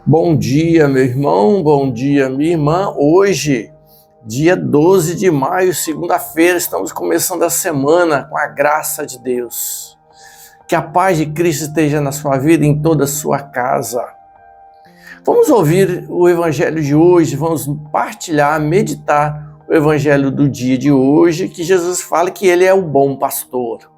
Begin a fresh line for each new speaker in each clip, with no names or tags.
Bom dia, meu irmão, bom dia, minha irmã. Hoje, dia 12 de maio, segunda-feira, estamos começando a semana com a graça de Deus. Que a paz de Cristo esteja na sua vida e em toda a sua casa. Vamos ouvir o evangelho de hoje, vamos partilhar, meditar o evangelho do dia de hoje, que Jesus fala que ele é o bom pastor.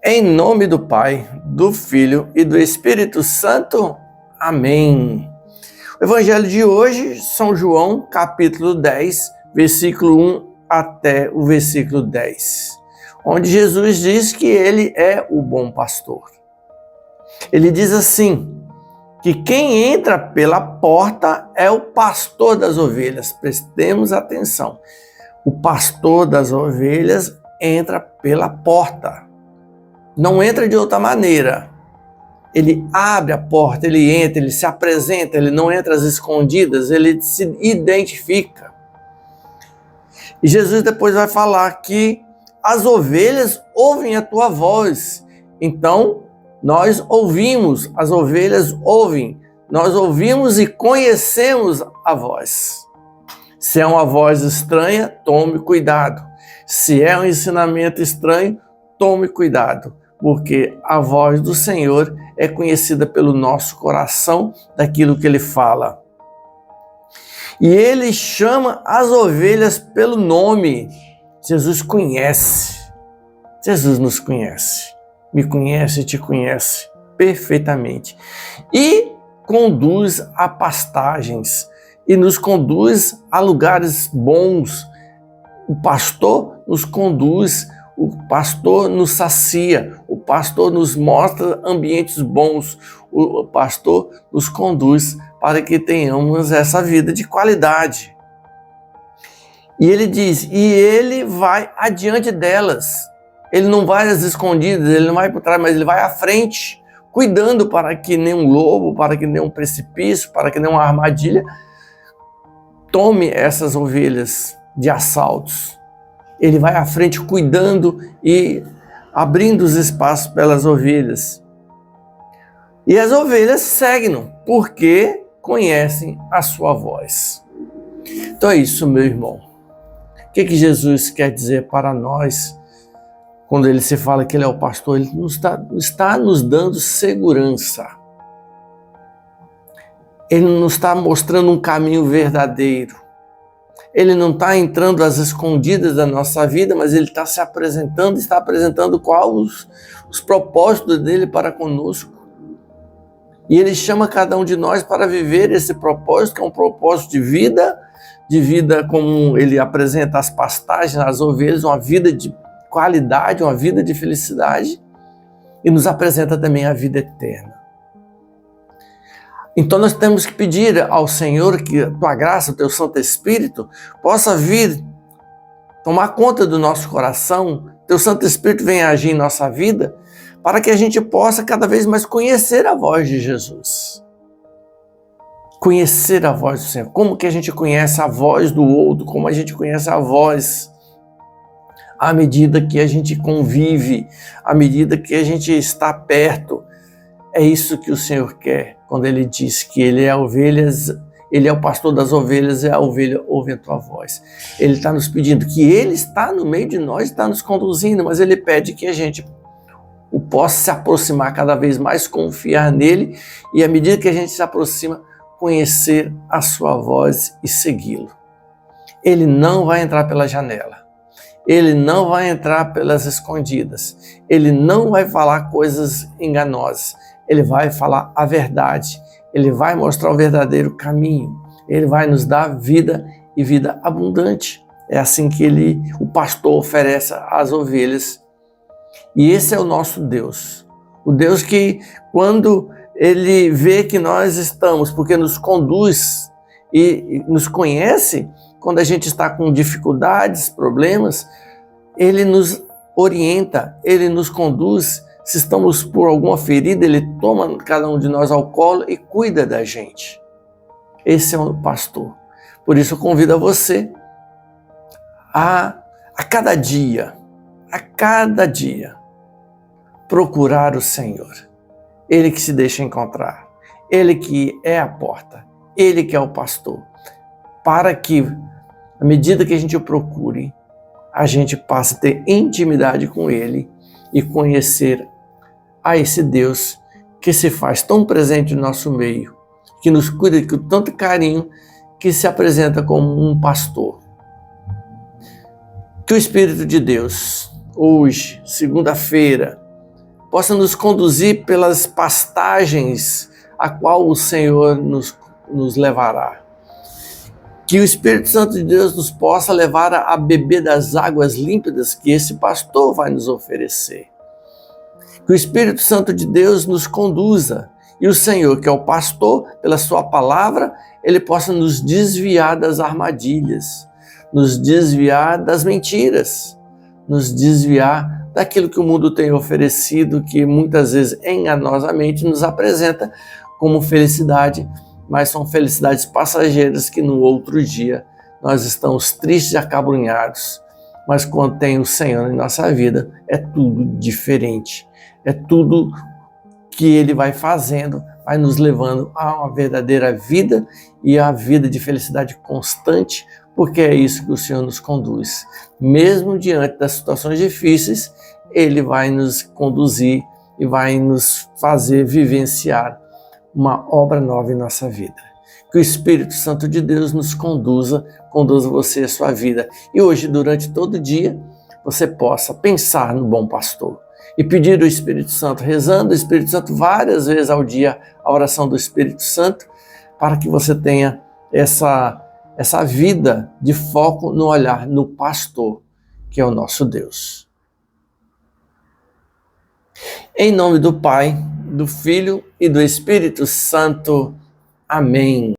Em nome do Pai, do Filho e do Espírito Santo. Amém. O evangelho de hoje, São João, capítulo 10, versículo 1 até o versículo 10, onde Jesus diz que ele é o bom pastor. Ele diz assim, que quem entra pela porta é o pastor das ovelhas. Prestemos atenção. O pastor das ovelhas entra pela porta. Não entra de outra maneira. Ele abre a porta, ele entra, ele se apresenta, ele não entra às escondidas, ele se identifica. E Jesus depois vai falar que as ovelhas ouvem a tua voz. Então, nós ouvimos, as ovelhas ouvem. Nós ouvimos e conhecemos a voz. Se é uma voz estranha, tome cuidado. Se é um ensinamento estranho, tome cuidado. Porque a voz do Senhor é conhecida pelo nosso coração, daquilo que Ele fala. E Ele chama as ovelhas pelo nome. Jesus conhece. Jesus nos conhece. Me conhece e te conhece perfeitamente. E conduz a pastagens. E nos conduz a lugares bons. O pastor nos conduz. O pastor nos sacia, o pastor nos mostra ambientes bons, o pastor nos conduz para que tenhamos essa vida de qualidade. E ele diz, e ele vai adiante delas. Ele não vai às escondidas, ele não vai por trás, mas ele vai à frente, cuidando para que nenhum lobo, para que nenhum precipício, para que nenhuma armadilha tome essas ovelhas de assaltos. Ele vai à frente cuidando e abrindo os espaços pelas ovelhas. E as ovelhas seguem-no, porque conhecem a sua voz. Então é isso, meu irmão. O que Jesus quer dizer para nós quando ele se fala que ele é o pastor? Ele está nos dando segurança. Ele nos está mostrando um caminho verdadeiro. Ele não está entrando às escondidas da nossa vida, mas ele está se apresentando, está apresentando quais os propósitos dele para conosco. E ele chama cada um de nós para viver esse propósito, que é um propósito de vida como ele apresenta as pastagens, as ovelhas, uma vida de qualidade, uma vida de felicidade, e nos apresenta também a vida eterna. Então nós temos que pedir ao Senhor que a tua graça, o teu Santo Espírito, possa vir tomar conta do nosso coração, teu Santo Espírito venha agir em nossa vida, para que a gente possa cada vez mais conhecer a voz de Jesus. Conhecer a voz do Senhor. Como que a gente conhece a voz do outro, como a gente conhece a voz à medida que a gente convive, à medida que a gente está perto. É isso que o Senhor quer, quando Ele diz que Ele é ovelhas, Ele é o pastor das ovelhas e a ovelha ouve a tua voz. Ele está nos pedindo que Ele está no meio de nós, está nos conduzindo, mas Ele pede que a gente possa se aproximar cada vez mais, confiar nele e à medida que a gente se aproxima, conhecer a sua voz e segui-lo. Ele não vai entrar pela janela. Ele não vai entrar pelas escondidas. Ele não vai falar coisas enganosas. Ele vai falar a verdade, ele vai mostrar o verdadeiro caminho, ele vai nos dar vida e vida abundante. É assim que o pastor oferece às ovelhas. E esse é o nosso Deus. O Deus que, quando ele vê que nós estamos, porque nos conduz e nos conhece, quando a gente está com dificuldades, problemas, ele nos orienta, ele nos conduz. Se estamos por alguma ferida, ele toma cada um de nós ao colo e cuida da gente. Esse é o pastor. Por isso eu convido a você a cada dia, procurar o Senhor. Ele que se deixa encontrar. Ele que é a porta. Ele que é o pastor. Para que, à medida que a gente o procure, a gente passe a ter intimidade com Ele e conhecer a esse Deus que se faz tão presente no nosso meio, que nos cuida com tanto carinho, que se apresenta como um pastor. Que o Espírito de Deus, hoje, segunda-feira, possa nos conduzir pelas pastagens a qual o Senhor nos levará. Que o Espírito Santo de Deus nos possa levar a beber das águas límpidas que esse pastor vai nos oferecer. Que o Espírito Santo de Deus nos conduza e o Senhor, que é o pastor, pela sua palavra, ele possa nos desviar das armadilhas, nos desviar das mentiras, nos desviar daquilo que o mundo tem oferecido, que muitas vezes enganosamente nos apresenta como felicidade, mas são felicidades passageiras que no outro dia nós estamos tristes e acabrunhados. Mas quando tem o Senhor em nossa vida, é tudo diferente. É tudo que Ele vai fazendo, vai nos levando a uma verdadeira vida e a vida de felicidade constante, porque é isso que o Senhor nos conduz. Mesmo diante das situações difíceis, Ele vai nos conduzir e vai nos fazer vivenciar uma obra nova em nossa vida. Que o Espírito Santo de Deus nos conduza você a sua vida. E hoje, durante todo o dia, você possa pensar no bom pastor e pedir ao Espírito Santo, rezando o Espírito Santo várias vezes ao dia, a oração do Espírito Santo, para que você tenha essa vida de foco no olhar no pastor, que é o nosso Deus. Em nome do Pai, do Filho e do Espírito Santo. Amém.